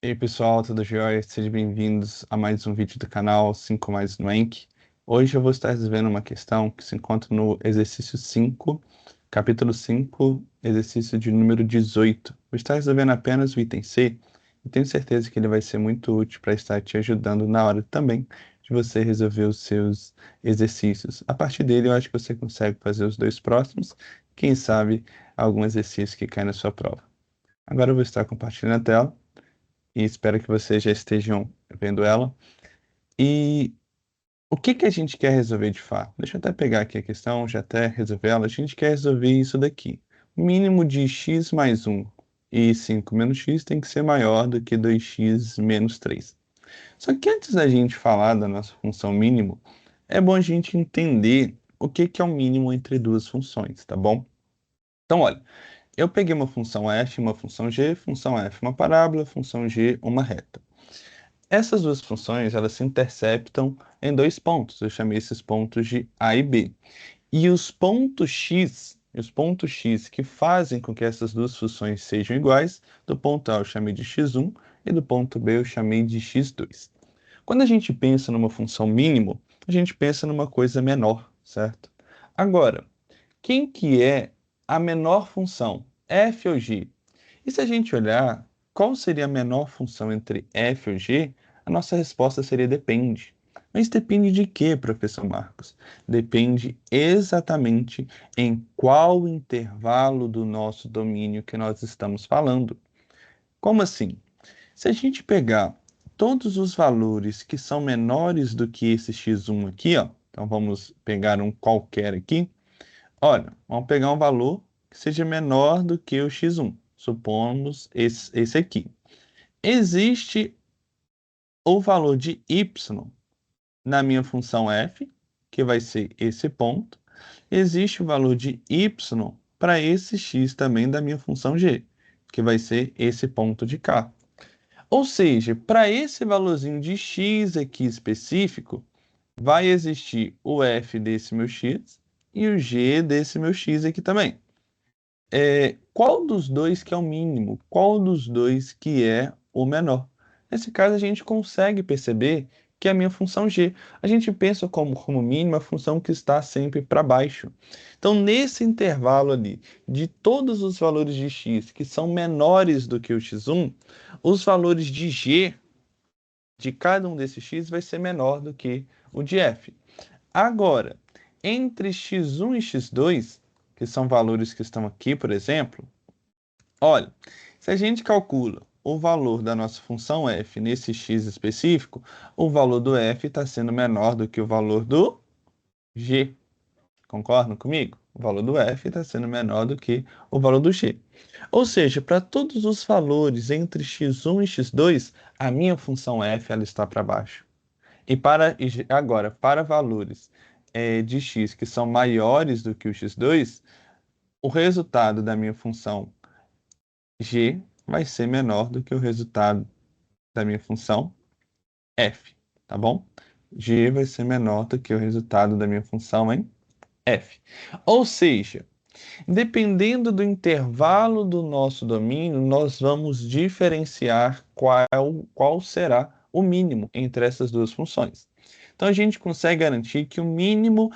E aí, pessoal, tudo jóia? Sejam bem-vindos a mais um vídeo do canal 5 mais no Enc. Hoje eu vou estar resolvendo uma questão que se encontra no exercício 5, capítulo 5, exercício de número 18. Vou estar resolvendo apenas o item C e tenho certeza que ele vai ser muito útil para estar te ajudando na hora também de você resolver os seus exercícios. A partir dele, eu acho que você consegue fazer os dois próximos, quem sabe algum exercício que cai na sua prova. Agora eu vou estar compartilhando a tela e espero que vocês já estejam vendo ela. E o que que a gente quer resolver de fato? Deixa eu até pegar aqui a questão, já até resolver ela. A gente quer resolver isso daqui. O mínimo de x mais 1 e 5 menos x tem que ser maior do que 2x menos 3. Só que antes da gente falar da nossa função mínimo, é bom a gente entender o que que é o mínimo entre duas funções, tá bom? Então, olha, eu peguei uma função f, uma função f uma parábola, função g uma reta. Essas duas funções, elas se interceptam em dois pontos. Eu chamei esses pontos de A e B. E os pontos x que fazem com que essas duas funções sejam iguais, do ponto A eu chamei de x1 e do ponto B eu chamei de x2. Quando a gente pensa numa função mínimo, a gente pensa numa coisa menor, certo? Agora, quem que é a menor função, f ou g? E se a gente olhar qual seria a menor função entre f ou g, a nossa resposta seria depende. Mas depende de quê, professor Marcos? Depende exatamente em qual intervalo do nosso domínio que nós estamos falando. Como assim? Se a gente pegar todos os valores que são menores do que esse x1 aqui, ó, então vamos pegar um qualquer aqui. Olha, vamos pegar um valor que seja menor do que o x1. Supomos esse aqui. Existe o valor de y na minha função f, que vai ser esse ponto. Existe o valor de y para esse x também da minha função g, que vai ser esse ponto de cá. Ou seja, para esse valorzinho de x aqui específico, vai existir o f desse meu x e o g desse meu x aqui também. Qual dos dois que é o mínimo? Qual dos dois que é o menor? Nesse caso, a gente consegue perceber que é a minha função g. A gente pensa como mínimo a função que está sempre para baixo. Então, nesse intervalo ali, de todos os valores de x que são menores do que o x1, os valores de g de cada um desses x vai ser menor do que o de f. Agora, entre x1 e x2, que são valores que estão aqui, por exemplo, olha, se a gente calcula o valor da nossa função f nesse x específico, o valor do f está sendo menor do que o valor do g. Concordam comigo? O valor do f está sendo menor do que o valor do g. Ou seja, para todos os valores entre x1 e x2, a minha função f ela está para baixo. Agora, para valores de x que são maiores do que o x2, o resultado da minha função g vai ser menor do que o resultado da minha função f, tá bom? G vai ser menor do que o resultado da minha função em f. Ou seja, dependendo do intervalo do nosso domínio, nós vamos diferenciar qual será o mínimo entre essas duas funções. Então, a gente consegue garantir que o mínimo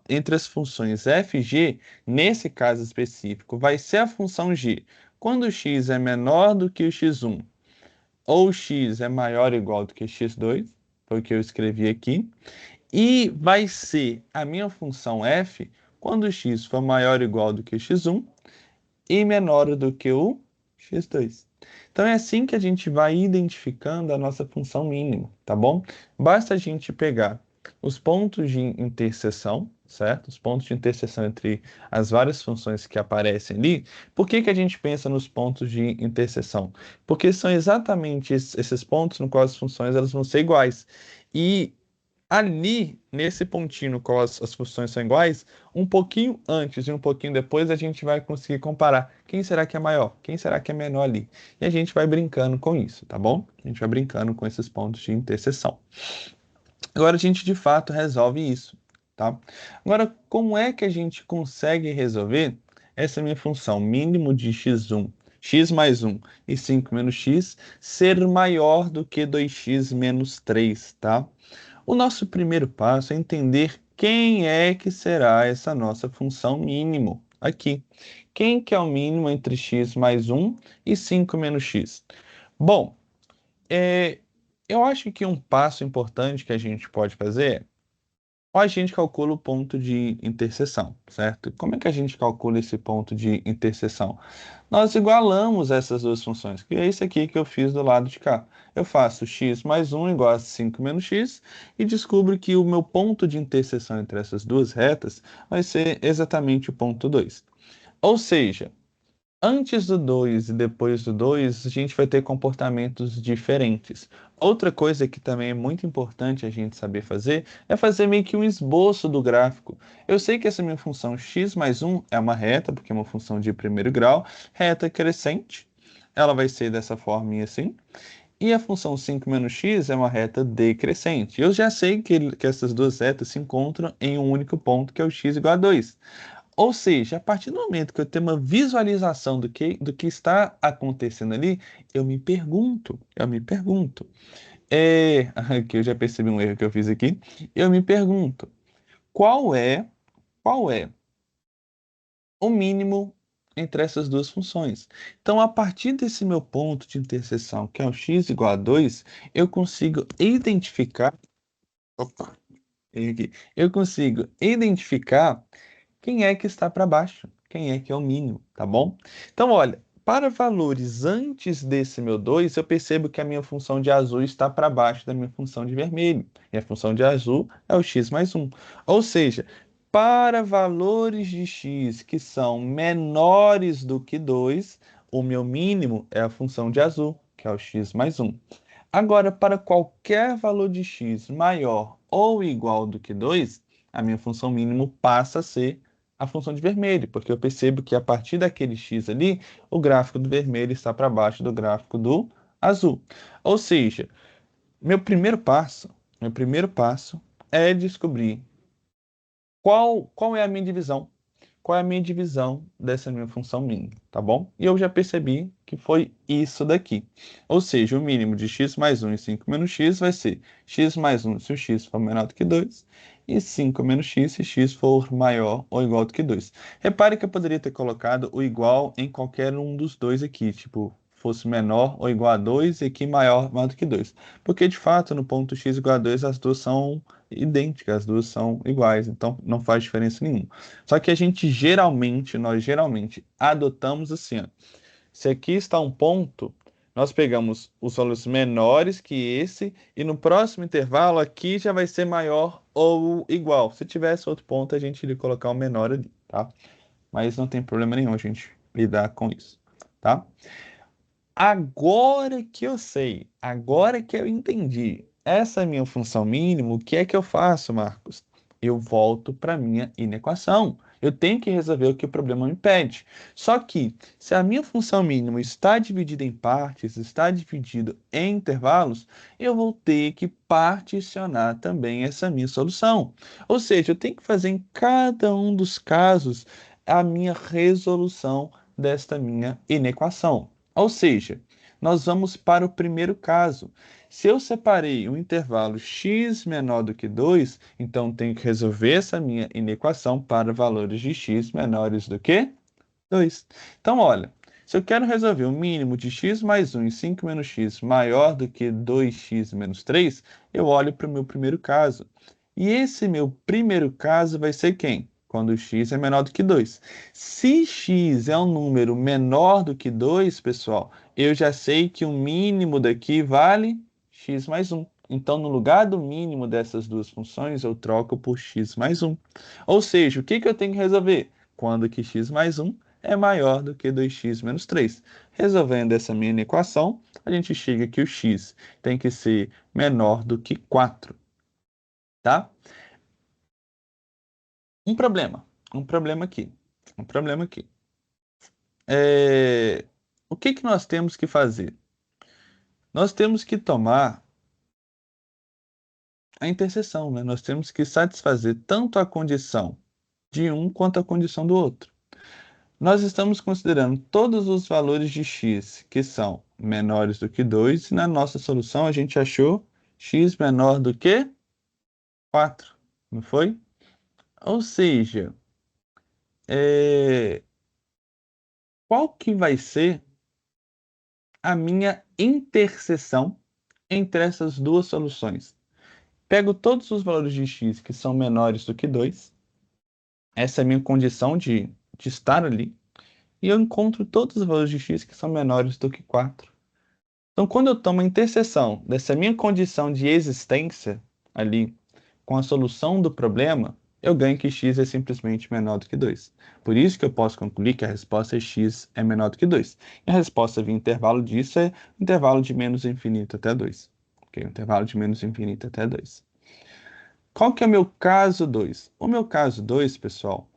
entre as funções f e g, nesse caso específico, vai ser a função g quando x é menor do que o x1 ou x é maior ou igual do que x2, foi o que eu escrevi aqui, e vai ser a minha função f quando x for maior ou igual do que o x1 e menor do que o x2. Então é assim que a gente vai identificando a nossa função mínima, tá bom? Basta a gente pegar os pontos de interseção, certo? Os pontos de interseção entre as várias funções que aparecem ali. Por que que a gente pensa nos pontos de interseção? Porque são exatamente esses pontos no qual as funções elas vão ser iguais. E ali, nesse pontinho no qual as funções são iguais, um pouquinho antes e um pouquinho depois, a gente vai conseguir comparar quem será que é maior, quem será que é menor ali. E a gente vai brincando com isso, tá bom? A gente vai brincando com esses pontos de interseção. Agora a gente de fato resolve isso, tá? Agora, como é que a gente consegue resolver essa minha função mínimo de x1 x mais 1 e 5 menos x, ser maior do que 2x menos 3, tá? O nosso primeiro passo é entender quem é que será essa nossa função mínimo aqui. Quem que é o mínimo entre x mais 1 e 5 menos x? Bom, eu acho que um passo importante que a gente pode fazer é a gente calcula o ponto de interseção, certo? Como é que a gente calcula esse ponto de interseção? Nós igualamos essas duas funções, que é isso aqui que eu fiz do lado de cá. Eu faço x mais 1 igual a 5 menos x e descubro que o meu ponto de interseção entre essas duas retas vai ser exatamente o ponto 2. Ou seja, antes do 2 e depois do 2, a gente vai ter comportamentos diferentes. Outra coisa que também é muito importante a gente saber fazer é fazer meio que um esboço do gráfico. Eu sei que essa minha função x mais 1 é uma reta, porque é uma função de primeiro grau, reta crescente. Ela vai ser dessa forma assim. E a função 5 menos x é uma reta decrescente. Eu já sei que essas duas retas se encontram em um único ponto, que é o x igual a 2. Ou seja, a partir do momento que eu tenho uma visualização do que está acontecendo ali, eu me pergunto, aqui eu já percebi um erro que eu fiz aqui, eu me pergunto, qual é o mínimo entre essas duas funções? Então, a partir desse meu ponto de interseção, que é o x igual a 2, eu consigo identificar, opa, errei aqui. Eu consigo identificar quem é que está para baixo, quem é que é o mínimo, tá bom? Então, olha, para valores antes desse meu 2, eu percebo que a minha função de azul está para baixo da minha função de vermelho. E a função de azul é o x mais 1. Ou seja, para valores de x que são menores do que 2, o meu mínimo é a função de azul, que é o x mais 1. Agora, para qualquer valor de x maior ou igual do que 2, a minha função mínimo passa a ser a função de vermelho, porque eu percebo que a partir daquele x ali, o gráfico do vermelho está para baixo do gráfico do azul. Ou seja, meu primeiro passo é descobrir qual é a minha divisão. Qual é a minha divisão dessa minha função mínima, tá bom? E eu já percebi que foi isso daqui. Ou seja, o mínimo de x mais 1 e 5 menos x vai ser x mais 1 se o x for menor do que 2 e 5 menos x se x for maior ou igual do que 2. Repare que eu poderia ter colocado o igual em qualquer um dos dois aqui, tipo, fosse menor ou igual a 2 e aqui maior do que 2. Porque, de fato, no ponto x igual a 2, as duas são idênticas, as duas são iguais, então não faz diferença nenhuma. Só que nós geralmente adotamos assim, ó. Se aqui está um ponto, nós pegamos os valores menores que esse e no próximo intervalo aqui já vai ser maior ou igual. Se tivesse outro ponto, a gente iria colocar o menor ali, tá? Mas não tem problema nenhum a gente lidar com isso, tá? Agora que eu sei, agora que eu entendi essa minha função mínima, o que é que eu faço, Marcos? Eu volto para minha inequação. Eu tenho que resolver o que o problema me pede. Só que, se a minha função mínima está dividida em partes, está dividida em intervalos, eu vou ter que particionar também essa minha solução. Ou seja, eu tenho que fazer em cada um dos casos a minha resolução desta minha inequação. Ou seja, nós vamos para o primeiro caso. Se eu separei um intervalo x menor do que 2, então tenho que resolver essa minha inequação para valores de x menores do que 2. Então, olha, se eu quero resolver o mínimo de x mais 1 e 5 menos x maior do que 2x menos 3, eu olho para o meu primeiro caso. E esse meu primeiro caso vai ser quem? Quando x é menor do que 2. Se x é um número menor do que 2, pessoal, eu já sei que o mínimo daqui vale x mais 1. Então, no lugar do mínimo dessas duas funções, eu troco por x mais 1. Ou seja, o que eu tenho que resolver? Quando que x mais 1 é maior do que 2x menos 3. Resolvendo essa minha equação, a gente chega que o x tem que ser menor do que 4, tá? Um problema, um problema aqui, um problema aqui. O que nós temos que fazer? Nós temos que tomar a interseção, né? Nós temos que satisfazer tanto a condição de um quanto a condição do outro. Nós estamos considerando todos os valores de x que são menores do que 2, e na nossa solução a gente achou x menor do que 4, não foi? Ou seja, é, qual que vai ser a minha interseção entre essas duas soluções? Pego todos os valores de x que são menores do que 2, essa é a minha condição de estar ali, e eu encontro todos os valores de x que são menores do que 4. Então, quando eu tomo a interseção dessa minha condição de existência ali com a solução do problema, eu ganho que x é simplesmente menor do que 2. Por isso que eu posso concluir que a resposta é x é menor do que 2. E a resposta via intervalo disso é intervalo de menos infinito até 2. Ok? Intervalo de menos infinito até 2. Qual que é o meu caso 2? O meu caso 2, pessoal,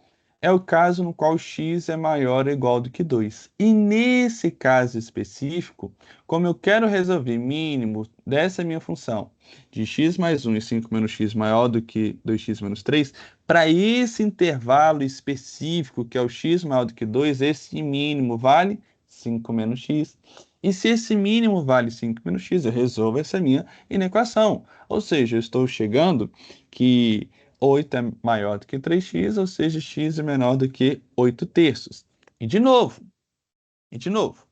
é o caso no qual x é maior ou igual do que 2. E nesse caso específico, como eu quero resolver mínimo dessa minha função de x mais 1 e 5 menos x maior do que 2x menos 3, para esse intervalo específico, que é o x maior do que 2, esse mínimo vale 5 menos x. E se esse mínimo vale 5 menos x, eu resolvo essa minha inequação. Ou seja, eu estou chegando que 8 é maior do que 3x, ou seja, x é menor do que 8 terços. E de novo, e de novo,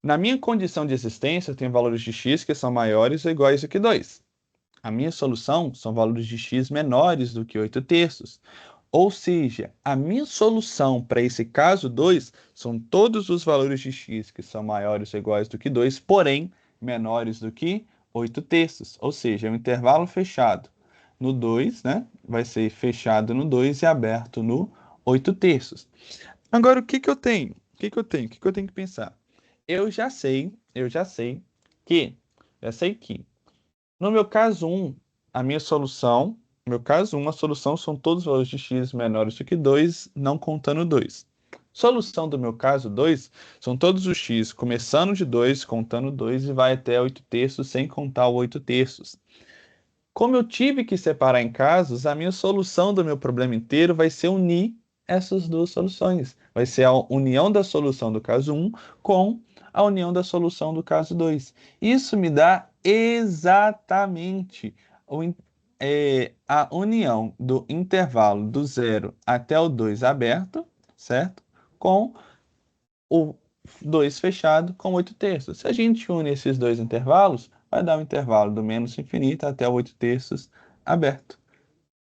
na minha condição de existência, eu tenho valores de x que são maiores ou iguais do que 2. A minha solução são valores de x menores do que 8 terços. Ou seja, a minha solução para esse caso 2 são todos os valores de x que são maiores ou iguais do que 2, porém menores do que 8 terços. Ou seja, é um intervalo fechado no 2, né? Vai ser fechado no 2 e aberto no 8 terços. Agora, o que que eu tenho? O que que eu tenho? O que que eu tenho que pensar? Eu já sei que no meu caso 1, a minha solução, no meu caso 1, a solução são todos os valores de x menores do que 2, não contando 2. Solução do meu caso 2 são todos os x começando de 2, contando 2 e vai até 8 terços sem contar o 8 terços. Como eu tive que separar em casos, a minha solução do meu problema inteiro vai ser unir essas duas soluções. Vai ser a união da solução do caso 1 com a união da solução do caso 2. Isso me dá exatamente a união do intervalo do 0 até o 2 aberto, certo? Com o 2 fechado com 8 terços. Se a gente une esses dois intervalos, vai dar um intervalo do menos infinito até o 8 terços aberto.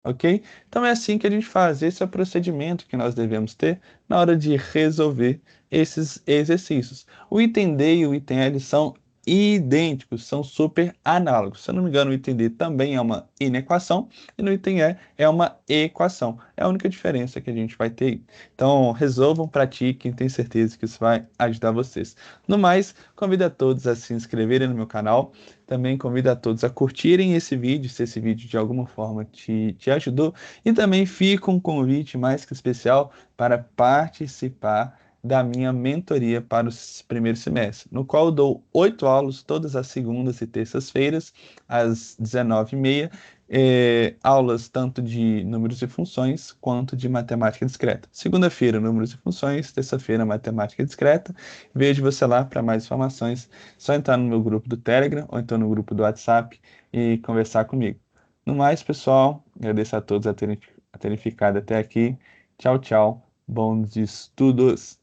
Ok? Então é assim que a gente faz. Esse é o procedimento que nós devemos ter na hora de resolver esses exercícios. O item D e o item L são idênticos, são super análogos. Se eu não me engano, o item D também é uma inequação e no item E é uma equação. É a única diferença que a gente vai ter aí. Então, resolvam, pratiquem, tenho certeza que isso vai ajudar vocês. No mais, convido a todos a se inscreverem no meu canal. Também convido a todos a curtirem esse vídeo, se esse vídeo de alguma forma te ajudou. E também fica um convite mais que especial para participar da minha mentoria para o primeiro semestre, no qual eu dou 8 aulas todas as segundas e terças-feiras, às 19h30, aulas tanto de números e funções quanto de matemática discreta. Segunda-feira, números e funções, terça-feira, matemática discreta. Vejo você lá para mais informações. Só entrar no meu grupo do Telegram ou então no grupo do WhatsApp e conversar comigo. No mais, pessoal, agradeço a todos a terem ficado até aqui. Tchau, tchau. Bons estudos!